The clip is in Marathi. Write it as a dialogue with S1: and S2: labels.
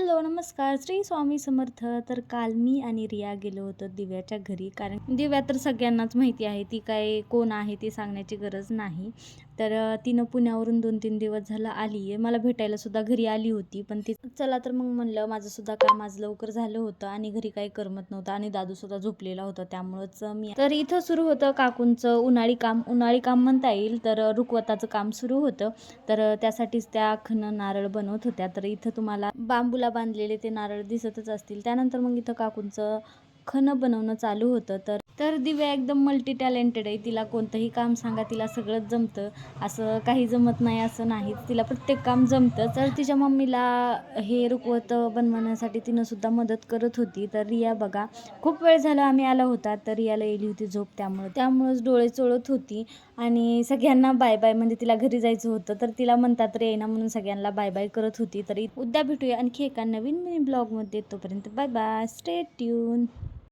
S1: हॅलो, नमस्कार. श्री स्वामी समर्थ. तर काल मी आणि रिया गेलो होतो दिव्याच्या घरी. कारण दिव्या तर सगळ्यांनाच माहिती आहे, ती काय कोण आहे ती सांगण्याची गरज नाही. तर तिनं पुण्यावरून 2-3 दिवस झालं आली आहे. मला भेटायला सुद्धा घरी आली होती. पण ती चला तर मग म्हणलं, माझंसुद्धा काम आज लवकर झालं होतं आणि घरी काही करमत नव्हतं आणि दादूसुद्धा झोपलेला होता. त्यामुळंच तर इथं सुरू होतं काकूंचं उन्हाळी काम म्हणता येईल. तर रुखवताचं काम सुरू होतं. तर त्यासाठीच त्या खणं नारळ बनवत होत्या. तर इथं तुम्हाला बांबूला बांधलेले ते नारळ दिसतच असतील. त्यानंतर मग इथं काकूंचं खणं बनवणं चालू होतं. तर तर दिव्या एकदम मल्टी टॅलेंटेड आहे. तिला कोणतंही काम सांगा, तिला सगळंच जमतं. असं काही जमत नाही असं नाहीच. तिला प्रत्येक काम जमतं. तर तिच्या मम्मीला हे रुखवतं बनवण्यासाठी तिनं सुद्धा मदत करत होती. तर रिया बघा, खूप वेळ झाला आम्ही आला होता. तर रियाला येली होती झोप, त्यामुळंच डोळे चोळत होती आणि सगळ्यांना बाय बाय, म्हणजे तिला घरी जायचं होतं. तर तिला म्हणतात रे येईना म्हणून सगळ्यांना बाय बाय करत होती. तरी उद्या भेटूया आणखी एका नवीन मिनी ब्लॉगमध्ये. तोपर्यंत बाय बाय, स्टे ट्यून.